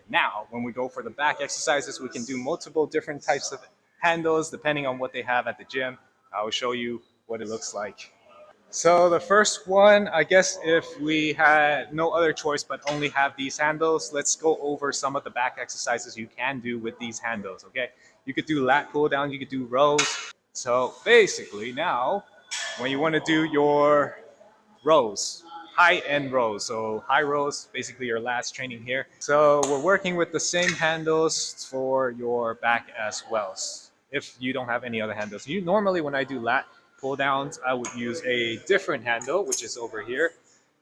Now, when we go for the back exercises, we can do multiple different types of handles depending on what they have at the gym. I will show you what it looks like. So the first one, I guess if we had no other choice but only have these handles, let's go over some of the back exercises you can do with these handles, okay? You could do lat pull down, you could do rows. So basically now, when you want to do your rows, high end rows. So high rows, basically your lats training here. So we're working with the same handles for your back as well. If you don't have any other handles, you normally when I do lat pull downs, I would use a different handle, which is over here.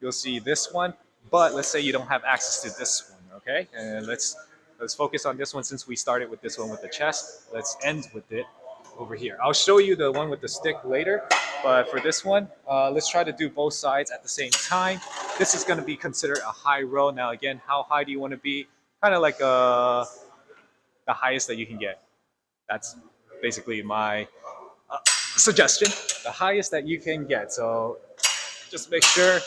You'll see this one, but let's say you don't have access to this one, okay? And let's focus on this one since we started with this one with the chest. Let's end with it over here. I'll show you the one with the stick later, but for this one, let's try to do both sides at the same time. This is going to be considered a high row. Now again, how high do you want to be? Kind of like the highest that you can get. That's basically my suggestion, the highest that you can get. So just make sure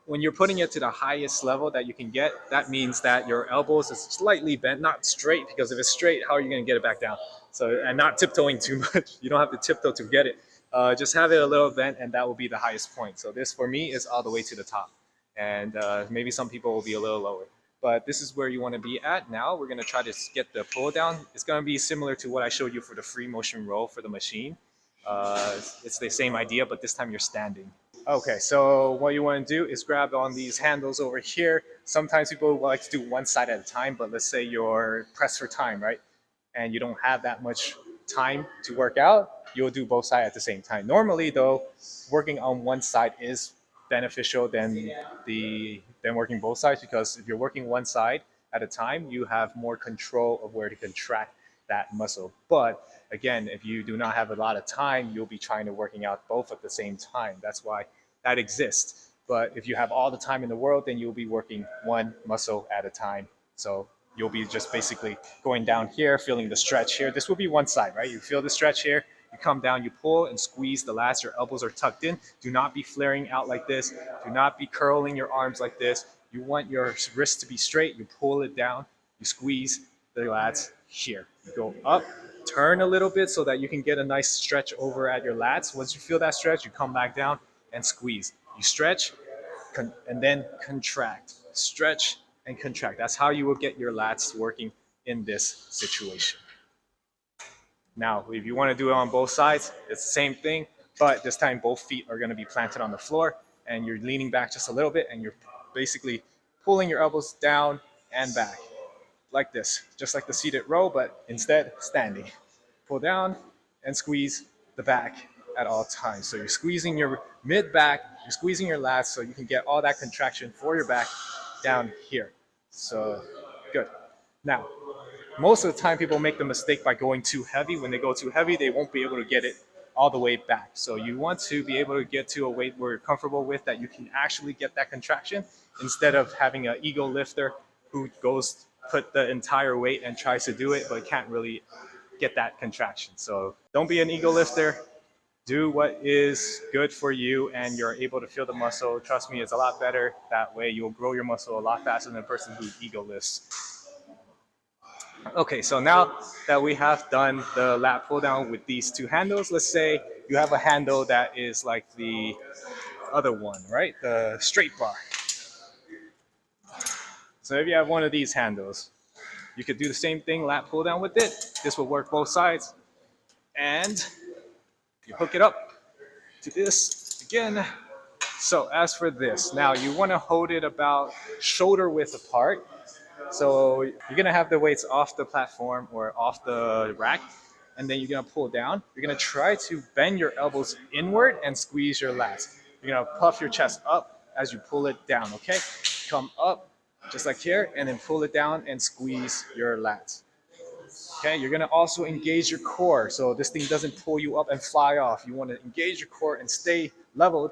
when you're putting it to the highest level that you can get, that means that your elbows is slightly bent, not straight, because if it's straight, how are you going to get it back down? So, and not tiptoeing too much. You don't have to tiptoe to get it. Just have it a little bent, and that will be the highest point. So this, for me, is all the way to the top. And maybe some people will be a little lower. But this is where you want to be at. Now we're going to try to get the pull down. It's going to be similar to what I showed you for the free motion row for the machine. It's the same idea, but this time you're standing. Okay, so what you want to do is grab on these handles over here. Sometimes people like to do one side at a time, but let's say you're pressed for time, right? And you don't have that much time to work out, you'll do both sides at the same time. Normally, though, working on one side is beneficial than working both sides, because if you're working one side at a time, you have more control of where to contract that muscle. But again, if you do not have a lot of time, you'll be trying to working out both at the same time. That's why that exists. But if you have all the time in the world, then you'll be working one muscle at a time. So you'll be just basically going down here, feeling the stretch here. This will be one side, right? You feel the stretch here, you come down, you pull and squeeze the lats. Your elbows are tucked in. Do not be flaring out like this. Do not be curling your arms like this. You want your wrists to be straight. You pull it down, you squeeze the lats here. You go up, turn a little bit so that you can get a nice stretch over at your lats. Once you feel that stretch, you come back down and squeeze. You stretch and then contract. Stretch and contract. That's how you will get your lats working in this situation. Now, if you want to do it on both sides, it's the same thing, but this time both feet are going to be planted on the floor and you're leaning back just a little bit and you're basically pulling your elbows down and back like this, just like the seated row, but instead standing. Pull down and squeeze the back at all times. So you're squeezing your mid back, you're squeezing your lats so you can get all that contraction for your back down here. So good. Now, most of the time people make the mistake by going too heavy. When they go too heavy, they won't be able to get it all the way back. So you want to be able to get to a weight where you're comfortable with, that you can actually get that contraction, instead of having an ego lifter who goes put the entire weight and tries to do it but can't really get that contraction. So don't be an ego lifter. Do what is good for you and you're able to feel the muscle. Trust me, it's a lot better that way. You'll grow your muscle a lot faster than a person who ego lifts. Okay, so now that we have done the lat pull down with these two handles, let's say you have a handle that is like the other one, right? The straight bar. So if you have one of these handles, you could do the same thing, lat pull down with it. This will work both sides. And you hook it up to this again. So as for this, now you want to hold it about shoulder width apart. So you're going to have the weights off the platform or off the rack, and then you're going to pull down. You're going to try to bend your elbows inward and squeeze your lats. You're going to puff your chest up as you pull it down, okay? Come up, just like here, and then pull it down and squeeze your lats. Okay, you're going to also engage your core, so this thing doesn't pull you up and fly off. You want to engage your core and stay leveled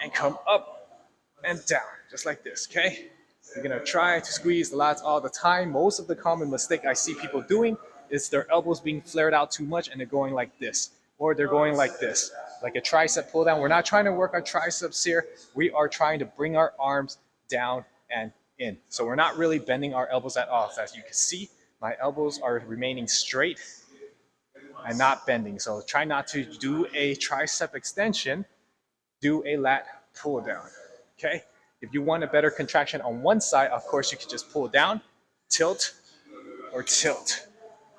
and come up and down, just like this, okay? You're going to try to squeeze the lats all the time. Most of the common mistake I see people doing is their elbows being flared out too much and they're going like this, or they're going like this, like a tricep pull down. We're not trying to work our triceps here. We are trying to bring our arms down and in. So we're not really bending our elbows at all. So as you can see, my elbows are remaining straight and not bending. So try not to do a tricep extension, do a lat pull down. Okay? If you want a better contraction on one side, of course you can just pull down, tilt, or tilt.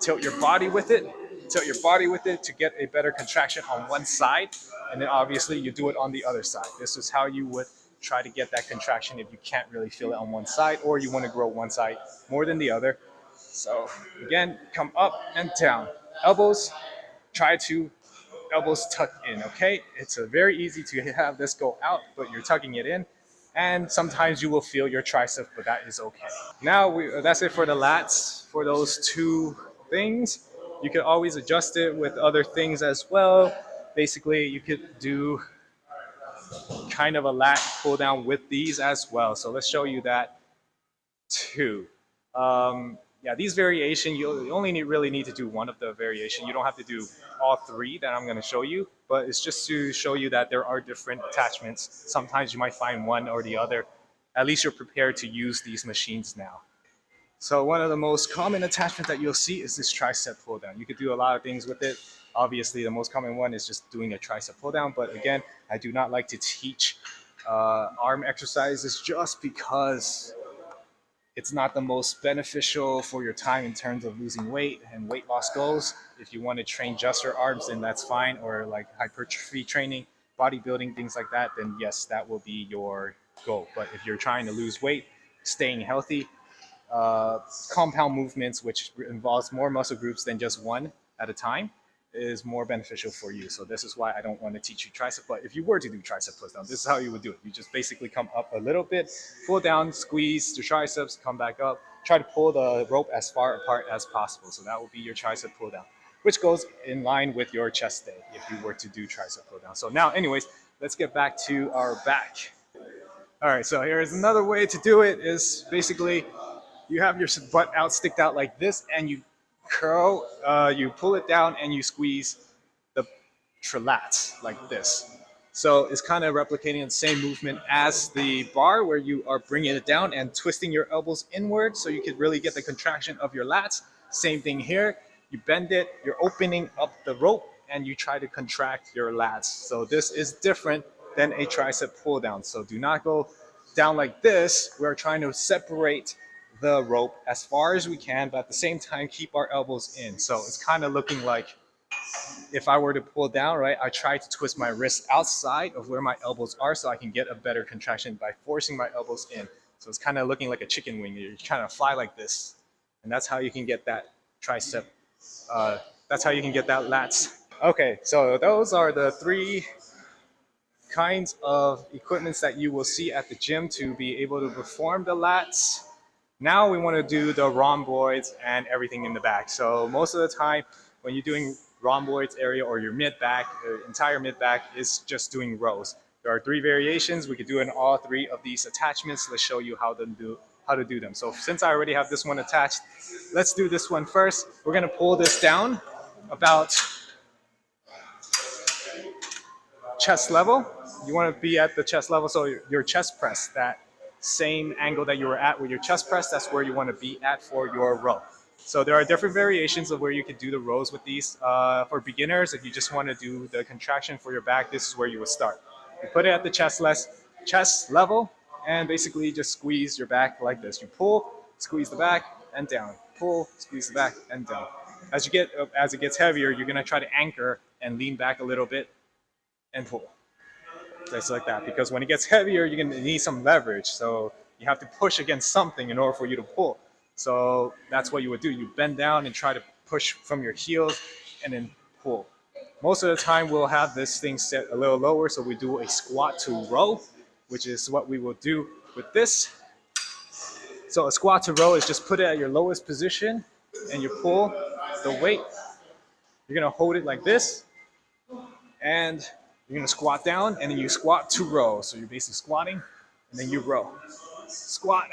Tilt your body with it, tilt your body with it to get a better contraction on one side, and then obviously you do it on the other side. This is how you would try to get that contraction if you can't really feel it on one side or you want to grow one side more than the other. So again, come up and down. Elbows, try to elbows tuck in, okay? It's very easy to have this go out, but you're tucking it in. And sometimes you will feel your tricep, but that is okay. Now that's it for the lats, for those two things. You can always adjust it with other things as well. Basically, you could do kind of a lat pull down with these as well. So let's show you that too. Yeah, these variation, you only really need to do one of the variation. You don't have to do all three that I'm going to show you, but it's just to show you that there are different attachments. Sometimes you might find one or the other. At least you're prepared to use these machines now. So one of the most common attachments that you'll see is this tricep pull down. You could do a lot of things with it. Obviously, the most common one is just doing a tricep pull down. But again, I do not like to teach arm exercises just because it's not the most beneficial for your time in terms of losing weight and weight loss goals. If you want to train just your arms, then that's fine. Or like hypertrophy training, bodybuilding, things like that, then yes, that will be your goal. But if you're trying to lose weight, staying healthy, compound movements, which involves more muscle groups than just one at a time, is more beneficial for you. So this is why I don't want to teach you tricep. But if you were to do tricep push down, this is how you would do it. You just basically come up a little bit, pull down, squeeze the triceps, come back up, try to pull the rope as far apart as possible. So that will be your tricep pull down, which goes in line with your chest day if you were to do tricep pull down. So now, anyways, let's get back to our back. All right, so here's another way to do it is basically you have your butt out, sticked out like this, and you curl, you pull it down and you squeeze the lats like this. So it's kind of replicating the same movement as the bar where you are bringing it down and twisting your elbows inward so you can really get the contraction of your lats. Same thing here. You bend it, you're opening up the rope and you try to contract your lats. So this is different than a tricep pull down. So do not go down like this. We're trying to separate the rope as far as we can, but at the same time keep our elbows in. So it's kind of looking like if I were to pull down, right, I try to twist my wrists outside of where my elbows are so I can get a better contraction by forcing my elbows in. So it's kind of looking like a chicken wing. You're trying to fly like this. And that's how you can get that tricep. That's how you can get that lats. Okay, so those are the three kinds of equipments that you will see at the gym to be able to perform the lats. Now we want to do the rhomboids and everything in the back. So most of the time when you're doing rhomboids area or your mid back, the entire mid back is just doing rows. There are three variations. We could do in all three of these attachments. Let's show you how to do them. So since I already have this one attached, let's do this one first. We're going to pull this down about chest level. You want to be at the chest level, so your chest press, that same angle that you were at with your chest press, that's where you want to be at for your row. So there are different variations of where you could do the rows with these. For beginners, if you just want to do the contraction for your back, this is where you would start. You put it at the chest level and basically just squeeze your back like this. You pull, squeeze the back and down. Pull, squeeze the back and down. As it gets heavier, you're going to try to anchor and lean back a little bit and pull. Just like that, because when it gets heavier, you're going to need some leverage. So you have to push against something in order for you to pull. So that's what you would do. You bend down and try to push from your heels and then pull. Most of the time, we'll have this thing set a little lower. So we do a squat to row, which is what we will do with this. So a squat to row is just put it at your lowest position and you pull the weight. You're going to hold it like this. And you're going to squat down and then you squat to row. So you're basically squatting and then you row. Squat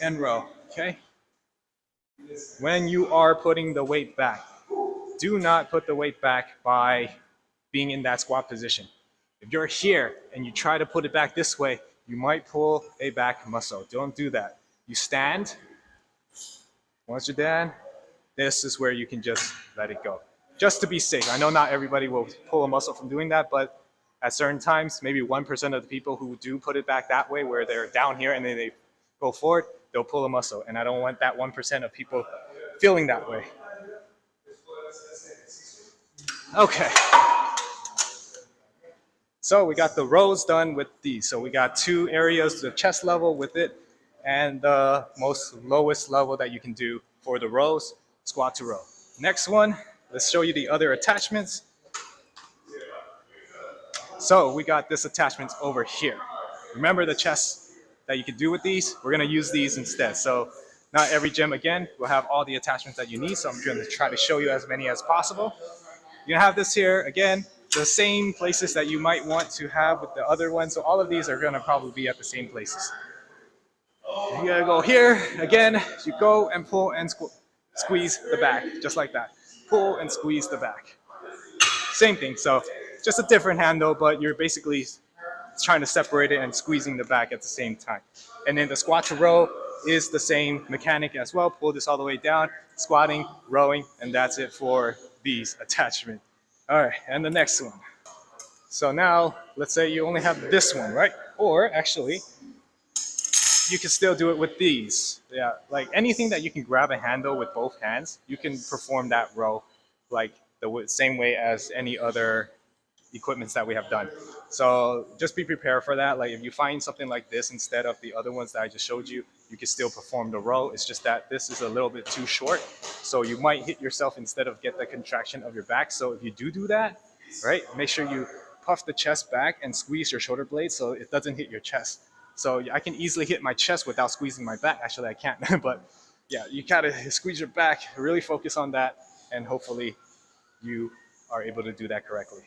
and row, okay? When you are putting the weight back, do not put the weight back by being in that squat position. If you're here and you try to put it back this way, you might pull a back muscle. Don't do that. You stand. Once you're done, this is where you can just let it go. Just to be safe. I know not everybody will pull a muscle from doing that, but at certain times, maybe 1% of the people who do put it back that way, where they're down here and then they go forward, they'll pull a muscle. And I don't want that 1% of people feeling that way. Okay. So we got the rows done with these. So we got 2 areas, the chest level with it, and the most lowest level that you can do for the rows, squat to row. Next one, let's show you the other attachments. So we got this attachment over here. Remember the chest that you can do with these? We're gonna use these instead. So not every gym, again, will have all the attachments that you need. So I'm gonna try to show you as many as possible. You're gonna have this here, again, the same places that you might want to have with the other ones. So all of these are gonna probably be at the same places. You gotta go here, again, you go and pull and squeeze the back, just like that. Pull and squeeze the back. Same thing, so just a different handle, but you're basically trying to separate it and squeezing the back at the same time. And then the squat to row is the same mechanic as well. Pull this all the way down, squatting, rowing, and that's it for these attachments. All right, and the next one. So now, let's say you only have this one, right? Or actually, you can still do it with these. Yeah, like anything that you can grab a handle with both hands, you can perform that row like the same way as any other equipments that we have done. So just be prepared for that. Like if you find something like this instead of the other ones that I just showed you, you can still perform the row. It's just that this is a little bit too short. So you might hit yourself instead of get the contraction of your back. So if you do that, right, make sure you puff the chest back and squeeze your shoulder blades so it doesn't hit your chest. So I can easily hit my chest without squeezing my back. Actually, I can't, but yeah, you gotta squeeze your back, really focus on that, and hopefully you are able to do that correctly.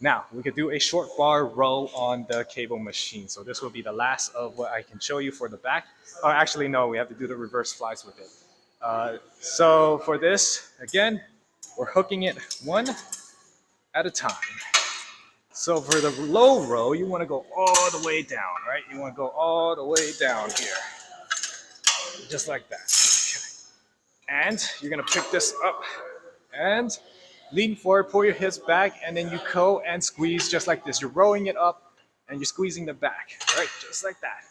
Now, we could do a short bar row on the cable machine. So this will be the last of what I can show you for the back. Oh, actually, no, we have to do the reverse flies with it. So for this, again, we're hooking it one at a time. So for the low row, you want to go all the way down, right? You want to go all the way down here. Just like that. Okay. And you're going to pick this up and lean forward, pull your hips back, and then you go and squeeze just like this. You're rowing it up and you're squeezing the back, right? Just like that.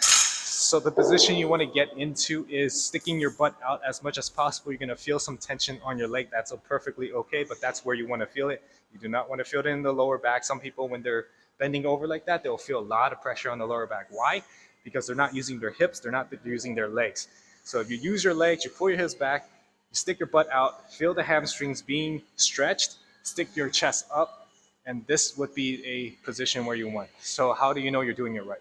So the position you want to get into is sticking your butt out as much as possible. You're going to feel some tension on your leg. That's perfectly okay, but that's where you want to feel it. You do not want to feel it in the lower back. Some people, when they're bending over like that, they'll feel a lot of pressure on the lower back. Why? Because they're not using their hips. They're not using their legs. So if you use your legs, you pull your hips back, you stick your butt out, feel the hamstrings being stretched, stick your chest up, and this would be a position where you want. So how do you know you're doing it right?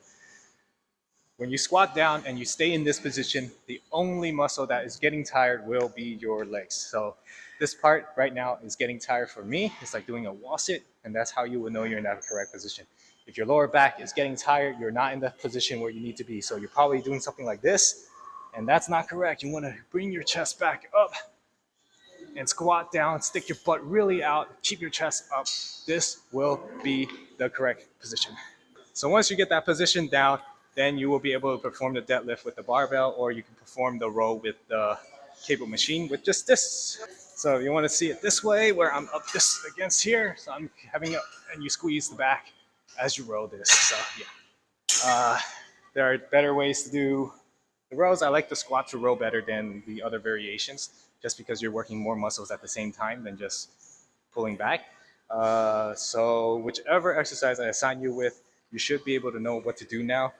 When you squat down and you stay in this position, the only muscle that is getting tired will be your legs. So this part right now is getting tired for me. It's like doing a wall sit, and that's how you will know you're in that correct position. If your lower back is getting tired, you're not in the position where you need to be. So you're probably doing something like this, and that's not correct. You want to bring your chest back up and squat down, stick your butt really out, keep your chest up. This will be the correct position. So once you get that position down, then you will be able to perform the deadlift with the barbell, or you can perform the row with the cable machine with just this. So you want to see it this way, where I'm up this against here. So I'm having it, and you squeeze the back as you row this. So yeah, there are better ways to do the rows. I like the squat to row better than the other variations, just because you're working more muscles at the same time than just pulling back. So whichever exercise I assign you with, you should be able to know what to do now,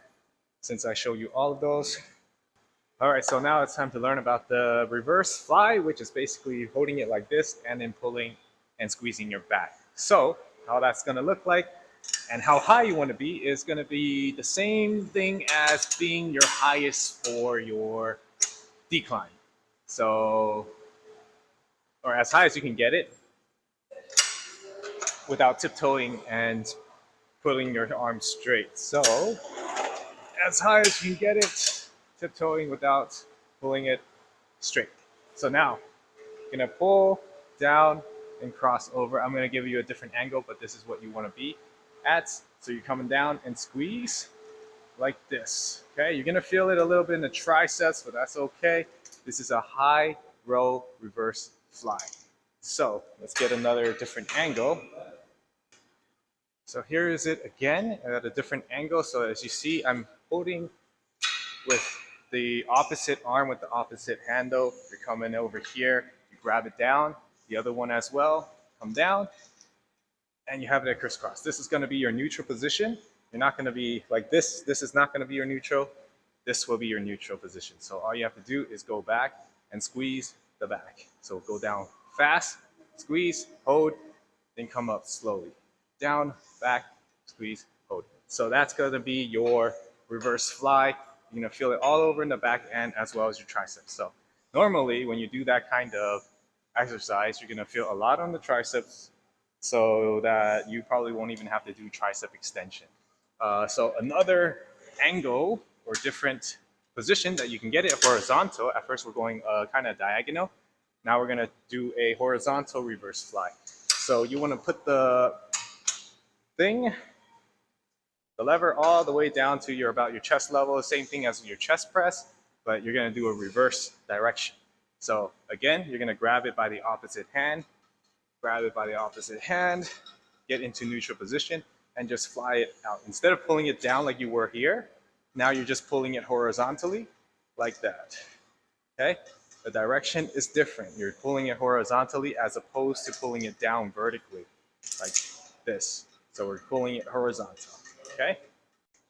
since I show you all of those. All right, so now it's time to learn about the reverse fly, which is basically holding it like this and then pulling and squeezing your back. So how that's gonna look like and how high you wanna be is gonna be the same thing as being your highest for your decline. So, or as high as you can get it without tiptoeing and pulling your arms straight. So, as high as you can get it, tiptoeing without pulling it straight. So now, you're gonna pull down and cross over. I'm gonna give you a different angle, but this is what you wanna be at. So you're coming down and squeeze, like this. Okay, you're gonna feel it a little bit in the triceps, but that's okay. This is a high row reverse fly. So let's get another different angle. So here is it again at a different angle. So as you see, I'm holding with the opposite arm with the opposite handle. You're coming over here, you grab it down, the other one as well, come down, and you have it at crisscross. This is gonna be your neutral position. You're not gonna be like this. This is not gonna be your neutral. This will be your neutral position. So all you have to do is go back and squeeze the back. So go down fast, squeeze, hold, then come up slowly. Down, back, squeeze, hold. So that's gonna be your reverse fly. You're gonna feel it all over in the back end as well as your triceps. So normally when you do that kind of exercise, you're gonna feel a lot on the triceps so that you probably won't even have to do tricep extension. So another angle or different position that you can get it horizontal. At first we're going kind of diagonal. Now we're gonna do a horizontal reverse fly. So you wanna put the thing, the lever all the way down to about your chest level, same thing as your chest press, but you're gonna do a reverse direction. So again, you're gonna grab it by the opposite hand, get into neutral position, and just fly it out. Instead of pulling it down like you were here, now you're just pulling it horizontally like that, okay? The direction is different. You're pulling it horizontally as opposed to pulling it down vertically, like this. So we're pulling it horizontal, okay?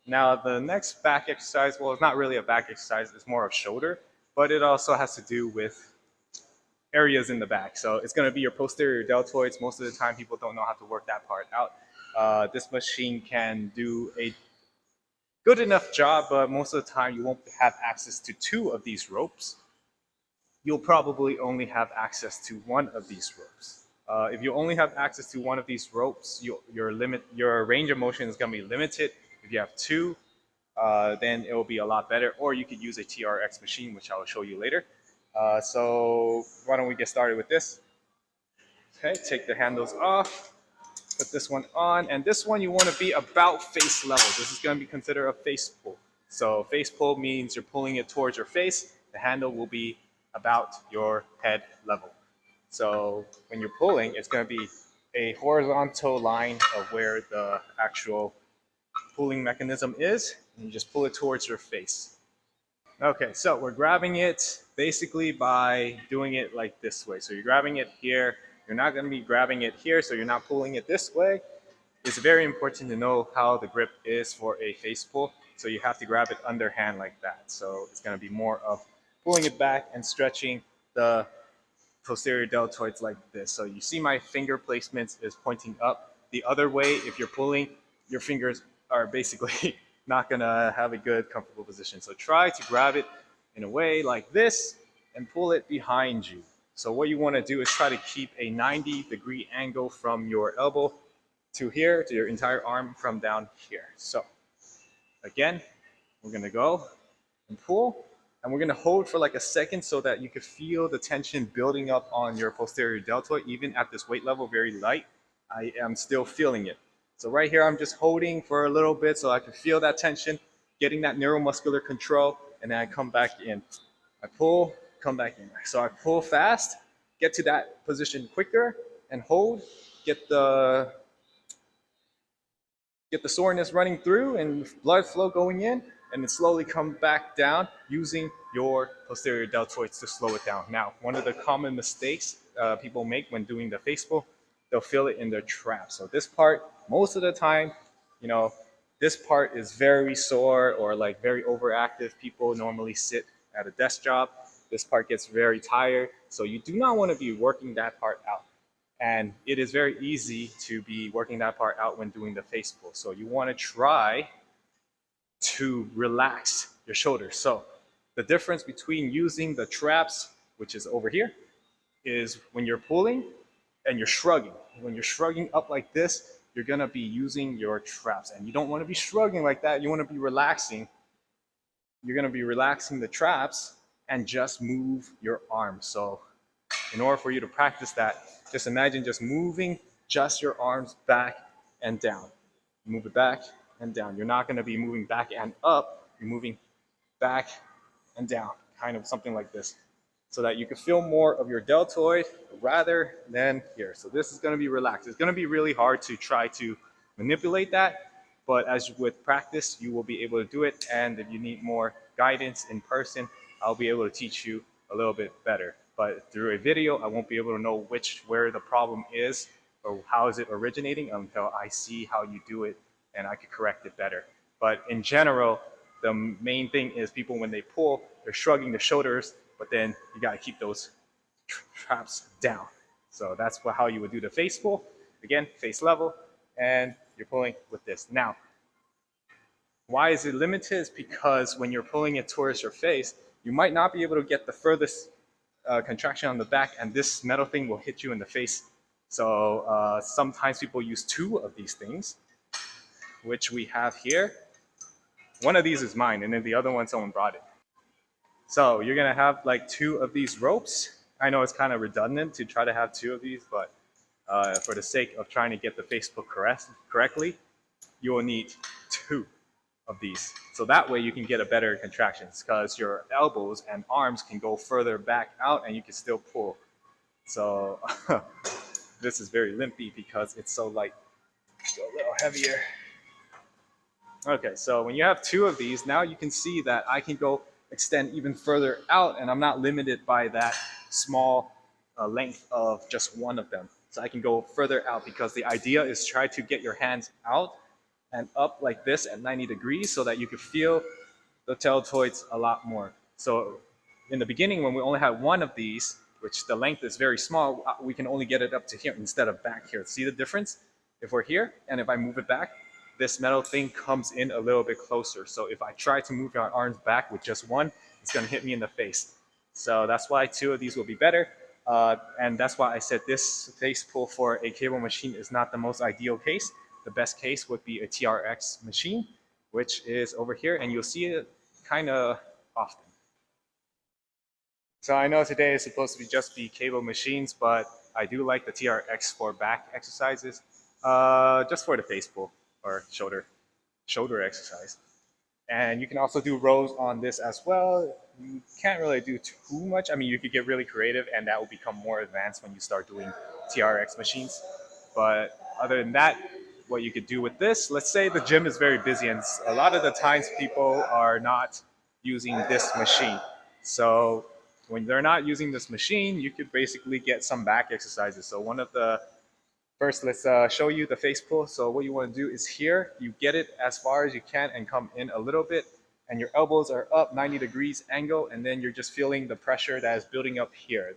Now the next back exercise, well, it's not really a back exercise, it's more of shoulder, but it also has to do with areas in the back. So it's gonna be your posterior deltoids. Most of the time people don't know how to work that part out. This machine can do a good enough job, but most of the time you won't have access to 2 of these ropes. You'll probably only have access to 1 of these ropes. If you only have access to 1 of these ropes, your range of motion is gonna be limited. If you have 2, then it will be a lot better. Or you could use a TRX machine, which I will show you later. So why don't we get started with this? Okay, take the handles off. Put this one on, and this one you want to be about face level. This is going to be considered a face pull. So face pull means you're pulling it towards your face. The handle will be about your head level. So when you're pulling, it's going to be a horizontal line of where the actual pulling mechanism is, and you just pull it towards your face. Okay, so we're grabbing it basically by doing it like this way. So you're grabbing it here. You're not going to be grabbing it here, so you're not pulling it this way. It's very important to know how the grip is for a face pull. So you have to grab it underhand like that. So it's going to be more of pulling it back and stretching the posterior deltoids like this. So you see my finger placements is pointing up. The other way, if you're pulling, your fingers are basically not gonna have a good comfortable position. So try to grab it in a way like this and pull it behind you. So what you wanna do is try to keep a 90-degree angle from your elbow to here, to your entire arm from down here. So again, we're gonna go and pull, and we're gonna hold for like a second so that you can feel the tension building up on your posterior deltoid. Even at this weight level, very light, I am still feeling it. So right here, I'm just holding for a little bit so I can feel that tension, getting that neuromuscular control, and then I come back in. I pull, come back in. So I pull fast, get to that position quicker, and hold, get the soreness running through and blood flow going in, and then slowly come back down using your posterior deltoids to slow it down. Now, one of the common mistakes people make when doing the face pull, they'll feel it in their traps. So this part, most of the time, this part is very sore or like very overactive. People normally sit at a desk job. This part gets very tired. So you do not want to be working that part out. And it is very easy to be working that part out when doing the face pull. So you want to try to relax your shoulders. So the difference between using the traps, which is over here, is when you're pulling and you're shrugging. When you're shrugging up like this, you're gonna be using your traps. And you don't want to be shrugging like that. You want to be relaxing. You're gonna be relaxing the traps and just move your arms. So in order for you to practice that, just imagine just moving just your arms back and down. Move it back and down. You're not going to be moving back and up. You're moving back and down, kind of something like this, so that you can feel more of your deltoid rather than here. So this is going to be relaxed. It's going to be really hard to try to manipulate that, but as with practice, you will be able to do it. And if you need more guidance in person, I'll be able to teach you a little bit better. But through a video, I won't be able to know where the problem is or how is it originating until I see how you do it and I could correct it better. But in general, the main thing is people, when they pull, they're shrugging the shoulders, but then you got to keep those traps down. So that's how you would do the face pull. Again, face level, and you're pulling with this. Now, why is it limited? It's because when you're pulling it towards your face, you might not be able to get the furthest contraction on the back, and this metal thing will hit you in the face. So sometimes people use 2 of these things, which we have here. One of these is mine, and then the other one someone brought it. So you're gonna have like 2 of these ropes. I know it's kind of redundant to try to have 2 of these, but for the sake of trying to get the face pull correctly, you will need 2 of these. So that way you can get a better contractions, because your elbows and arms can go further back out and you can still pull. So this is very limpy because it's so light. So a little heavier. Okay, so when you have 2 of these, now you can see that I can go extend even further out, and I'm not limited by that small length of just one of them. So I can go further out, because the idea is try to get your hands out and up like this at 90 degrees so that you can feel the deltoids a lot more. So in the beginning, when we only had 1 of these, which the length is very small, we can only get it up to here instead of back here. See the difference? If we're here, and if I move it back, this metal thing comes in a little bit closer. So if I try to move my arms back with just 1, it's going to hit me in the face. So that's why 2 of these will be better. And that's why I said this face pull for a cable machine is not the most ideal case. The best case would be a TRX machine, which is over here, and you'll see it kind of often. So I know today is supposed to just be cable machines, but I do like the TRX for back exercises, just for the face pull or shoulder exercise. And you can also do rows on this as well. You can't really do too much. I mean, you could get really creative, and that will become more advanced when you start doing TRX machines. But other than that, what you could do with this, let's say the gym is very busy, and a lot of the times people are not using this machine. So when they're not using this machine, you could basically get some back exercises. So first, let's show you the face pull. So what you want to do is here, you get it as far as you can and come in a little bit, and your elbows are up 90 degrees angle, and then you're just feeling the pressure that is building up here.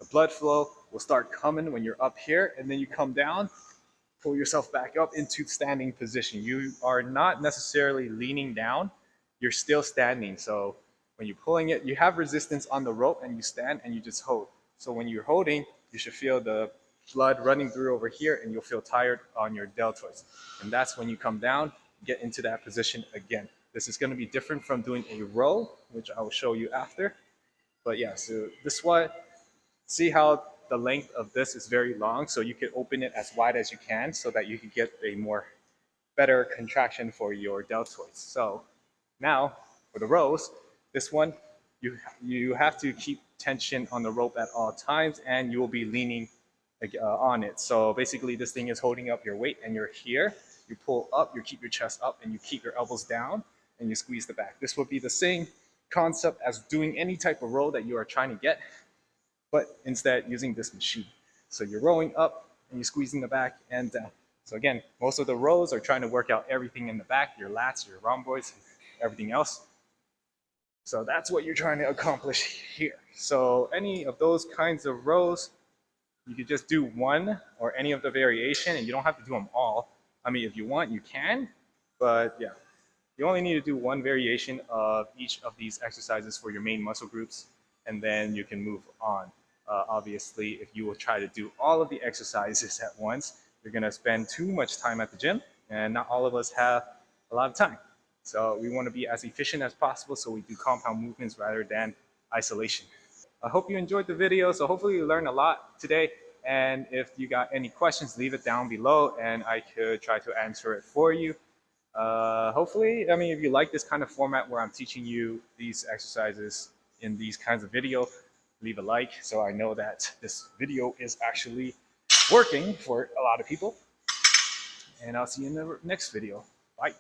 The blood flow will start coming when you're up here, and then you come down, pull yourself back up into standing position. You are not necessarily leaning down, you're still standing. So when you're pulling it, you have resistance on the rope, and you stand and you just hold. So when you're holding, you should feel the blood running through over here, and you'll feel tired on your deltoids. And that's when you come down, get into that position again. This is going to be different from doing a row, which I will show you after. But yeah, so this one, see how the length of this is very long, so you can open it as wide as you can so that you can get a better contraction for your deltoids. So now for the rows, this one, you have to keep tension on the rope at all times, and you will be leaning on it. So basically this thing is holding up your weight, and you're here, you pull up, you keep your chest up, and you keep your elbows down, and you squeeze the back. This would be the same concept as doing any type of row that you are trying to get, but instead using this machine. So you're rowing up and you're squeezing the back and down. So again, most of the rows are trying to work out everything in the back, your lats, your rhomboids, and everything else. So that's what you're trying to accomplish here. So any of those kinds of rows, you could just do one or any of the variation, and you don't have to do them all. I mean, if you want, you can, but yeah. You only need to do one variation of each of these exercises for your main muscle groups, and then you can move on. Obviously, if you will try to do all of the exercises at once, you're gonna spend too much time at the gym, and not all of us have a lot of time. So we wanna be as efficient as possible, so we do compound movements rather than isolation. I hope you enjoyed the video, so hopefully you learned a lot today. And if you got any questions, leave it down below and I could try to answer it for you. Hopefully, I mean, if you like this kind of format where I'm teaching you these exercises in these kinds of video, leave a like so I know that this video is actually working for a lot of people. And I'll see you in the next video. Bye.